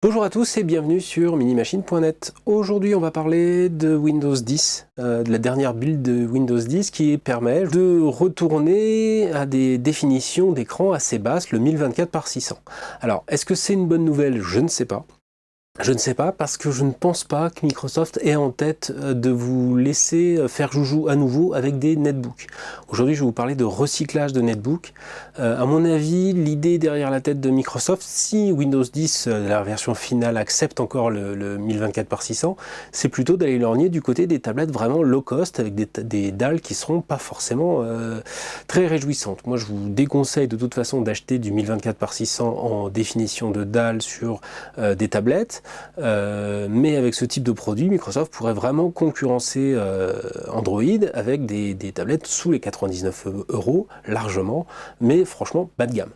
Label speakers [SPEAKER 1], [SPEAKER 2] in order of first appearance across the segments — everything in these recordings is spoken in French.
[SPEAKER 1] Bonjour à tous et bienvenue sur minimachine.net. Aujourd'hui on va parler de Windows 10, de la dernière build de Windows 10 qui permet de retourner à des définitions d'écran assez basses, le 1024 par 600. Alors est-ce que c'est une bonne nouvelle? Je ne sais pas. Je ne sais pas parce que je ne pense pas que Microsoft ait en tête de vous laisser faire joujou à nouveau avec des netbooks. Aujourd'hui, je vais vous parler de recyclage de netbooks. À mon avis, l'idée derrière la tête de Microsoft, si Windows 10, la version finale, accepte encore le 1024 par 600, c'est plutôt d'aller lorgner du côté des tablettes vraiment low cost avec des dalles qui seront pas forcément très réjouissantes. Moi, je vous déconseille de toute façon d'acheter du 1024 par 600 en définition de dalle sur des tablettes. Mais avec ce type de produit, Microsoft pourrait vraiment concurrencer Android avec des tablettes sous les 99 € largement, mais franchement bas de gamme.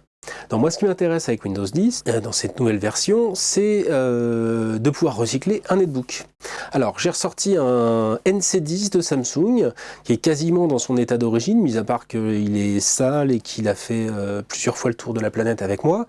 [SPEAKER 1] Donc moi, ce qui m'intéresse avec Windows 10, dans cette nouvelle version, c'est de pouvoir recycler un netbook. Alors, j'ai ressorti un NC10 de Samsung, qui est quasiment dans son état d'origine, mis à part qu'il est sale et qu'il a fait plusieurs fois le tour de la planète avec moi.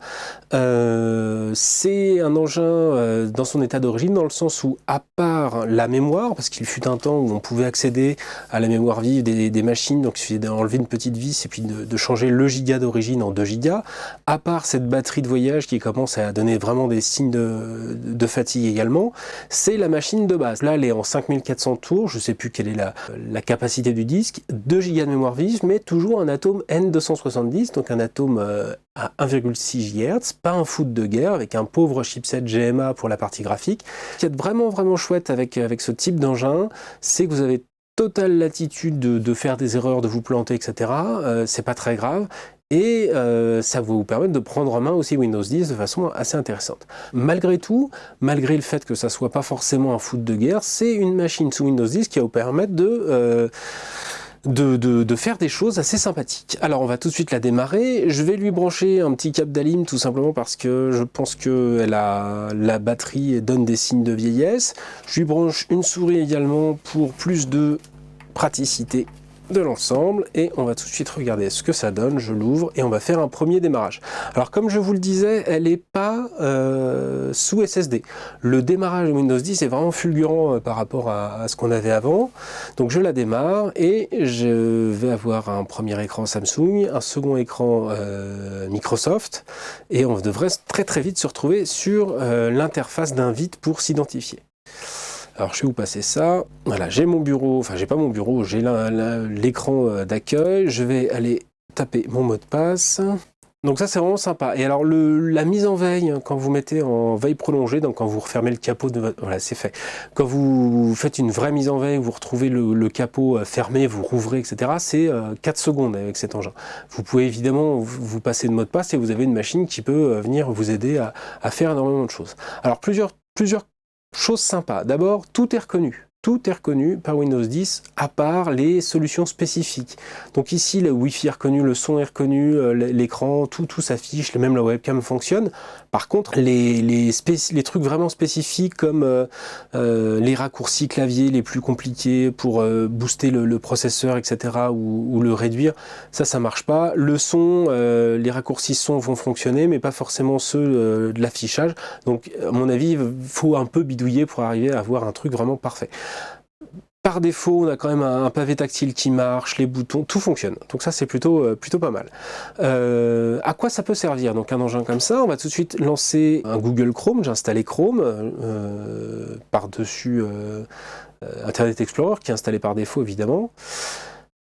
[SPEAKER 1] C'est un engin dans son état d'origine, dans le sens où, à part la mémoire, parce qu'il fut un temps où on pouvait accéder à la mémoire vive des machines, donc il suffisait d'enlever une petite vis et puis de changer le giga d'origine en 2 gigas, à part cette batterie de voyage qui commence à donner vraiment des signes de fatigue également, c'est la machine de base. Là, elle est en 5400 tours, je ne sais plus quelle est la capacité du disque, 2 Go de mémoire vive, mais toujours un Atom N270, donc un Atom à 1,6 GHz, pas un foot de guerre, avec un pauvre chipset GMA pour la partie graphique. Ce qui est vraiment chouette avec ce type d'engin, c'est que vous avez totale latitude de faire des erreurs, de vous planter, etc. C'est pas très grave. Et ça va vous permettre de prendre en main aussi Windows 10 de façon assez intéressante. Malgré tout, malgré le fait que ça soit pas forcément un foot de guerre, c'est une machine sous Windows 10 qui va vous permettre de faire des choses assez sympathiques. Alors on va tout de suite la démarrer. Je vais lui brancher un petit câble d'Alim tout simplement parce que je pense que la batterie donne des signes de vieillesse. Je lui branche une souris également pour plus de praticité de l'ensemble et on va tout de suite regarder ce que ça donne. Je l'ouvre et on va faire un premier démarrage. Alors comme je vous le disais, elle n'est pas sous SSD. Le démarrage de Windows 10 est vraiment fulgurant par rapport à ce qu'on avait avant. Donc je la démarre et je vais avoir un premier écran Samsung, un second écran Microsoft et on devrait très vite se retrouver sur l'interface d'invite pour s'identifier. Alors je vais vous passer ça. Voilà, j'ai mon bureau, enfin j'ai pas mon bureau, j'ai l'écran d'accueil. Je vais aller taper mon mot de passe. Donc ça c'est vraiment sympa. Et alors la mise en veille, quand vous mettez en veille prolongée, donc quand vous refermez le capot de votre... Voilà, c'est fait. Quand vous faites une vraie mise en veille, vous retrouvez le capot fermé, vous rouvrez, etc. C'est 4 secondes avec cet engin. Vous pouvez évidemment vous passer de mot de passe et vous avez une machine qui peut venir vous aider à faire énormément de choses. Alors plusieurs chose sympa. D'abord, tout est reconnu. Tout est reconnu par Windows 10, à part les solutions spécifiques. Donc ici, le Wi-Fi est reconnu, le son est reconnu, l'écran, tout s'affiche, même la webcam fonctionne. Par contre, les trucs vraiment spécifiques comme les raccourcis clavier les plus compliqués pour booster le processeur, etc., ou le réduire, ça marche pas. Le son, les raccourcis son vont fonctionner, mais pas forcément ceux de l'affichage. Donc, à mon avis, il faut un peu bidouiller pour arriver à avoir un truc vraiment parfait. Par défaut, on a quand même un pavé tactile qui marche, les boutons, tout fonctionne. Donc ça, c'est plutôt pas mal. À quoi ça peut servir? Donc un engin comme ça, on va tout de suite lancer un Google Chrome. J'ai installé Chrome par-dessus Internet Explorer, qui est installé par défaut, évidemment.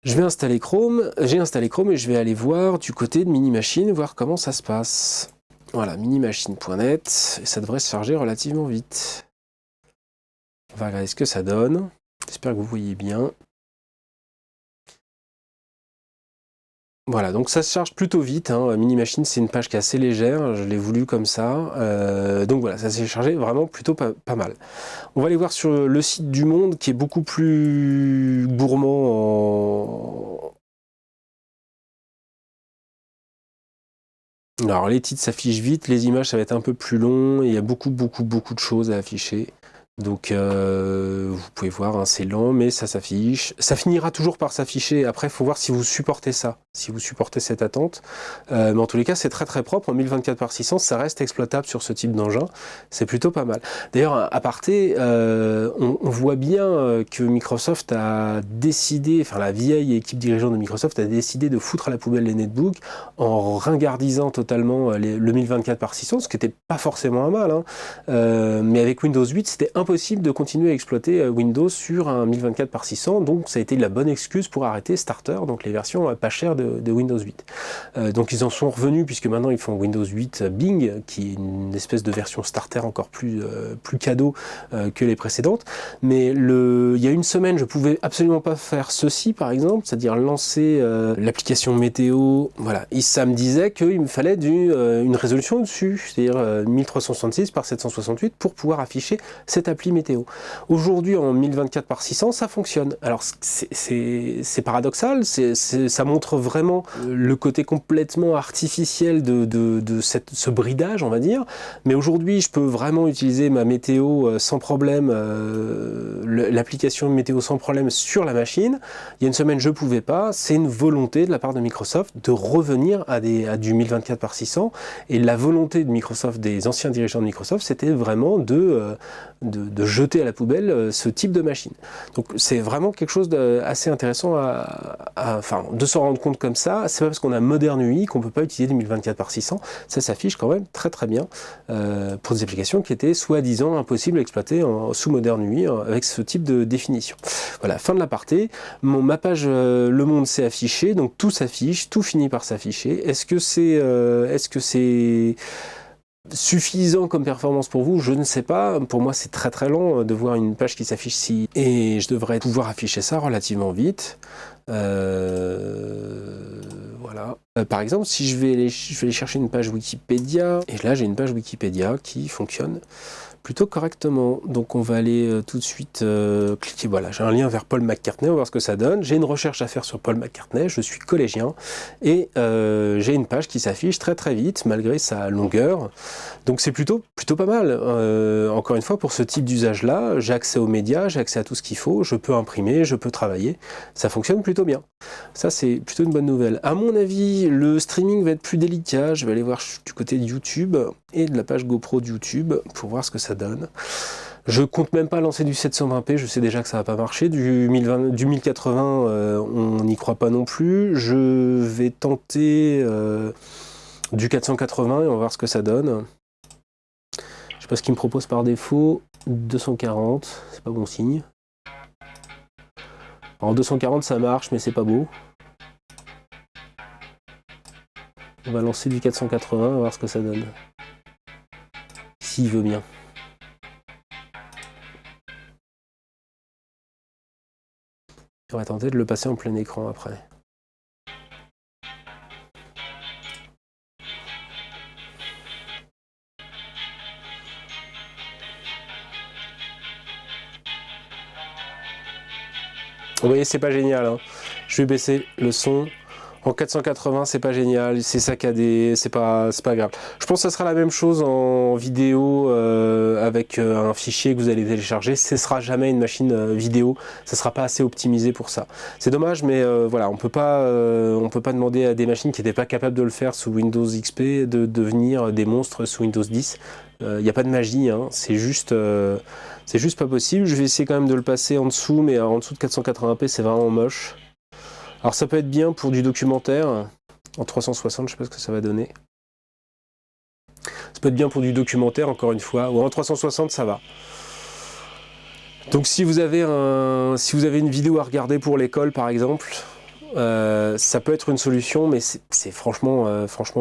[SPEAKER 1] Je vais installer Chrome, j'ai installé Chrome et je vais aller voir du côté de Minimachine, voir comment ça se passe. Voilà, minimachine.net, et ça devrait se charger relativement vite. On va regarder ce que ça donne. J'espère que vous voyez bien. Voilà, donc ça se charge plutôt vite. Minimachine, c'est une page qui est assez légère. Je l'ai voulu comme ça. Donc voilà, ça s'est chargé vraiment plutôt pas mal. On va aller voir sur le site du Monde qui est beaucoup plus gourmand en... Alors les titres s'affichent vite, les images ça va être un peu plus long. Il y a beaucoup de choses à afficher. Donc vous pouvez voir, hein, c'est lent, mais ça s'affiche. Ça finira toujours par s'afficher. Après, il faut voir si vous supportez ça, si vous supportez cette attente. Mais en tous les cas, c'est très très propre. En 1024x600, ça reste exploitable sur ce type d'engin. C'est plutôt pas mal. D'ailleurs, à aparté, on voit bien que Microsoft a décidé, enfin la vieille équipe dirigeante de Microsoft a décidé de foutre à la poubelle les netbooks en ringardisant totalement le 1024x600, ce qui n'était pas forcément un mal, hein. Mais avec Windows 8, c'était impossible de continuer à exploiter Windows sur un 1024x600, donc ça a été la bonne excuse pour arrêter Starter, donc les versions pas chères de Windows 8. Donc ils en sont revenus, puisque maintenant ils font Windows 8 Bing, qui est une espèce de version Starter encore plus cadeau que les précédentes. Mais il y a une semaine, je pouvais absolument pas faire ceci, par exemple, c'est-à-dire lancer l'application météo. Voilà, et ça me disait qu'il me fallait une résolution au-dessus, c'est-à-dire 1366 par 768 pour pouvoir afficher cette appli météo. Aujourd'hui, en 1024x600, ça fonctionne. Alors c'est paradoxal, ça montre vraiment le côté complètement artificiel de ce bridage, on va dire. Mais aujourd'hui, je peux vraiment utiliser ma météo sans problème, l'application météo sans problème sur la machine. Il y a une semaine, je ne pouvais pas. C'est une volonté de la part de Microsoft de revenir à du 1024x600. Et la volonté de Microsoft, des anciens dirigeants de Microsoft, c'était vraiment de jeter à la poubelle ce type de machine. Donc c'est vraiment quelque chose d'assez intéressant de s'en rendre compte comme ça. C'est pas parce qu'on a Modern UI qu'on peut pas utiliser du 1024x600. Ça s'affiche quand même très très bien pour des applications qui étaient soi-disant impossibles à exploiter sous Modern UI avec ce type de définition. Voilà, fin de l'aparté. Ma page Le Monde s'est affichée, donc tout s'affiche, tout finit par s'afficher. Est-ce que c'est suffisant comme performance pour vous? Je ne sais pas. Pour moi, c'est très très lent de voir une page qui s'affiche si... Et je devrais pouvoir afficher ça relativement vite. Voilà. Par exemple, si je vais aller chercher une page Wikipédia, et là j'ai une page Wikipédia qui fonctionne plutôt correctement. Donc on va aller tout de suite cliquer, voilà, j'ai un lien vers Paul McCartney, on va voir ce que ça donne. J'ai une recherche à faire sur Paul McCartney, je suis collégien, et j'ai une page qui s'affiche très très vite, malgré sa longueur. Donc c'est plutôt pas mal. Encore une fois, pour ce type d'usage-là, j'ai accès aux médias, j'ai accès à tout ce qu'il faut, je peux imprimer, je peux travailler, ça fonctionne plutôt bien. Ça, c'est plutôt une bonne nouvelle. À mon avis, le streaming va être plus délicat. Je vais aller voir du côté de YouTube et de la page GoPro de YouTube pour voir ce que ça donne. Je compte même pas lancer du 720p, je sais déjà que ça va pas marcher. Du 1080, on n'y croit pas non plus. Je vais tenter du 480 et on va voir ce que ça donne. Je sais pas ce qu'il me propose par défaut. 240, c'est pas bon signe. En 240 ça marche, mais c'est pas beau. On va lancer du 480, on va voir ce que ça donne. S'il veut bien. On va tenter de le passer en plein écran après. Vous voyez, c'est pas génial, hein. Je vais baisser le son. En 480, c'est pas génial, c'est saccadé, c'est pas grave. Je pense que ça sera la même chose en vidéo avec un fichier que vous allez télécharger. Ce sera jamais une machine vidéo, ça sera pas assez optimisé pour ça. C'est dommage, mais voilà, on peut pas demander à des machines qui n'étaient pas capables de le faire sous Windows XP de devenir des monstres sous Windows 10. Il n'y a pas de magie, hein. C'est juste pas possible. Je vais essayer quand même de le passer en dessous, mais en dessous de 480p, c'est vraiment moche. Alors ça peut être bien pour du documentaire, en 360, je sais pas ce que ça va donner. Ça peut être bien pour du documentaire, encore une fois, ou en 360, ça va. Donc si vous avez une vidéo à regarder pour l'école, par exemple, ça peut être une solution, mais c'est franchement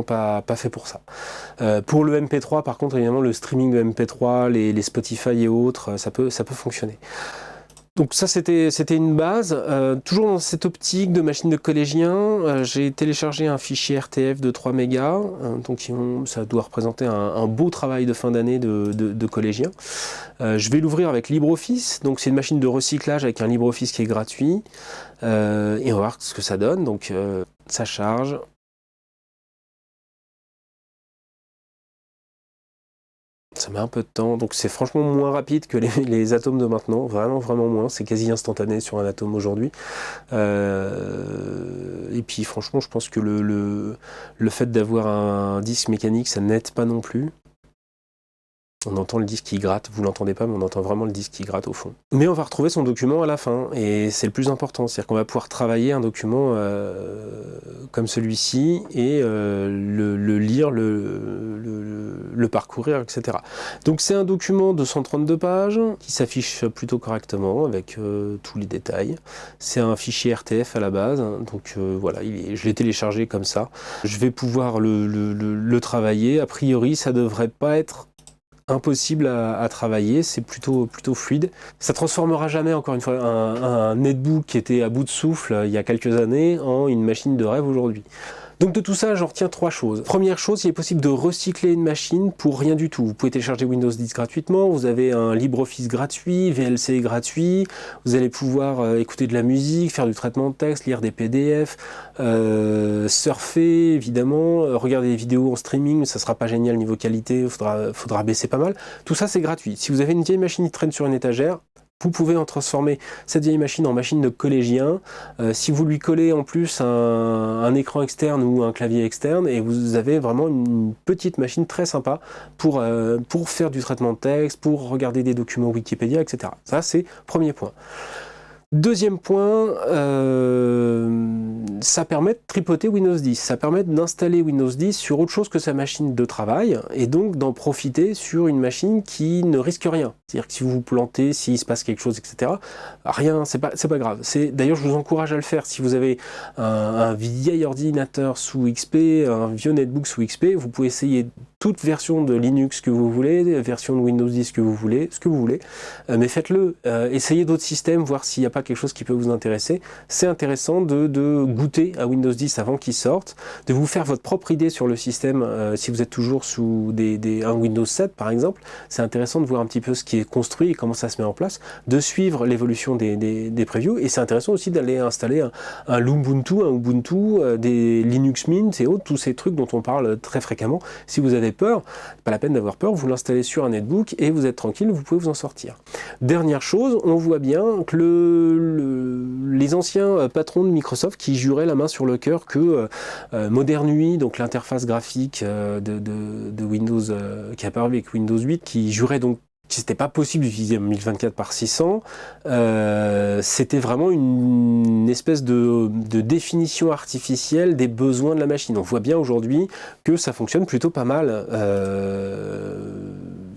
[SPEAKER 1] pas fait pour ça. Pour le MP3, par contre, évidemment, le streaming de MP3, les Spotify et autres, ça peut fonctionner. Donc ça, c'était une base. Toujours dans cette optique de machine de collégien, j'ai téléchargé un fichier RTF de 3 mégas, donc ça doit représenter un beau travail de fin d'année de collégien. Je vais l'ouvrir avec LibreOffice, donc c'est une machine de recyclage avec un LibreOffice qui est gratuit, et on va voir ce que ça donne. Donc ça charge. Ça met un peu de temps, donc c'est franchement moins rapide que les atomes de maintenant, vraiment moins, c'est quasi instantané sur un atome aujourd'hui. Et puis franchement, je pense que le fait d'avoir un disque mécanique, ça n'aide pas non plus. On entend le disque qui gratte, vous l'entendez pas, mais on entend vraiment le disque qui gratte au fond. Mais on va retrouver son document à la fin, et c'est le plus important, c'est-à-dire qu'on va pouvoir travailler un document comme celui-ci, et le lire, le parcourir, etc. Donc c'est un document de 132 pages, qui s'affiche plutôt correctement, avec tous les détails. C'est un fichier RTF à la base, donc voilà, je l'ai téléchargé comme ça. Je vais pouvoir le travailler, a priori ça devrait pas être impossible à travailler, c'est plutôt fluide. Ça transformera jamais, encore une fois, un netbook qui était à bout de souffle il y a quelques années en une machine de rêve aujourd'hui. Donc de tout ça, j'en retiens 3 choses. Première chose, il est possible de recycler une machine pour rien du tout. Vous pouvez télécharger Windows 10 gratuitement, vous avez un LibreOffice gratuit, VLC gratuit, vous allez pouvoir écouter de la musique, faire du traitement de texte, lire des PDF, surfer évidemment, regarder des vidéos en streaming, mais ça sera pas génial niveau qualité, faudra baisser pas mal. Tout ça c'est gratuit. Si vous avez une vieille machine qui traîne sur une étagère, vous pouvez en transformer cette vieille machine en machine de collégien. Si vous lui collez en plus un écran externe ou un clavier externe, et vous avez vraiment une petite machine très sympa pour faire du traitement de texte, pour regarder des documents Wikipédia, etc. Ça, c'est premier point. Deuxième point, ça permet de tripoter Windows 10, ça permet d'installer Windows 10 sur autre chose que sa machine de travail, et donc d'en profiter sur une machine qui ne risque rien. C'est-à-dire que si vous vous plantez, s'il se passe quelque chose, etc., rien, c'est pas grave. D'ailleurs, je vous encourage à le faire. Si vous avez un vieil ordinateur sous XP, un vieux netbook sous XP, vous pouvez essayer toute version de Linux que vous voulez, version de Windows 10 que vous voulez, ce que vous voulez, mais faites-le. Essayez d'autres systèmes, voir s'il n'y a pas quelque chose qui peut vous intéresser. C'est intéressant de goûter à Windows 10 avant qu'il sorte, de vous faire votre propre idée sur le système, si vous êtes toujours sous un Windows 7 par exemple. C'est intéressant de voir un petit peu ce qui est construit et comment ça se met en place, de suivre l'évolution des previews, et c'est intéressant aussi d'aller installer un Lubuntu, un Ubuntu, des Linux Mint et autres, tous ces trucs dont on parle très fréquemment. Si vous avez peur, pas la peine d'avoir peur, vous l'installez sur un netbook et vous êtes tranquille, vous pouvez vous en sortir. Dernière chose, on voit bien que les anciens patrons de Microsoft qui juraient la main sur le cœur que Modern UI, donc l'interface graphique de Windows qui est apparue avec Windows 8, qui jurait donc que c'était pas possible d'utiliser 1024 par 600, c'était vraiment une espèce de définition artificielle des besoins de la machine. On voit bien aujourd'hui que ça fonctionne plutôt pas mal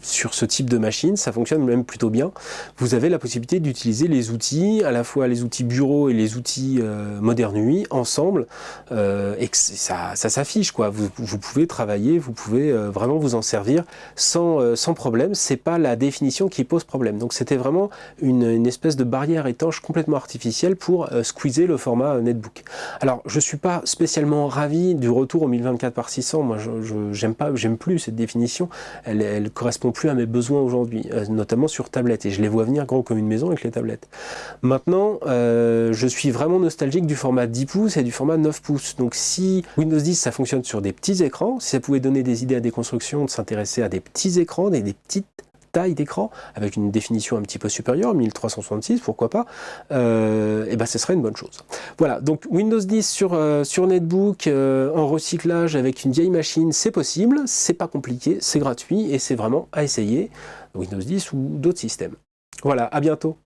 [SPEAKER 1] sur ce type de machine, ça fonctionne même plutôt bien. Vous avez la possibilité d'utiliser les outils, à la fois les outils bureau et les outils Modern UI ensemble, et que ça s'affiche, quoi. Vous pouvez travailler, vous pouvez vraiment vous en servir sans problème. C'est pas la définition qui pose problème. Donc c'était vraiment une espèce de barrière étanche complètement artificielle pour squeezer le format netbook. Alors je suis pas spécialement ravi du retour au 1024 par 600. Moi j'aime plus cette définition. Elle correspond plus à mes besoins aujourd'hui, notamment sur tablette, et je les vois venir gros comme une maison avec les tablettes. Maintenant, je suis vraiment nostalgique du format 10 pouces et du format 9 pouces. Donc si Windows 10 ça fonctionne sur des petits écrans, si ça pouvait donner des idées à des constructions, de s'intéresser à des petits écrans, des petites taille d'écran, avec une définition un petit peu supérieure, 1366, pourquoi pas, et ben ce serait une bonne chose. Voilà, donc Windows 10 sur netbook, en recyclage avec une vieille machine, c'est possible, c'est pas compliqué, c'est gratuit, et c'est vraiment à essayer, Windows 10 ou d'autres systèmes. Voilà, à bientôt.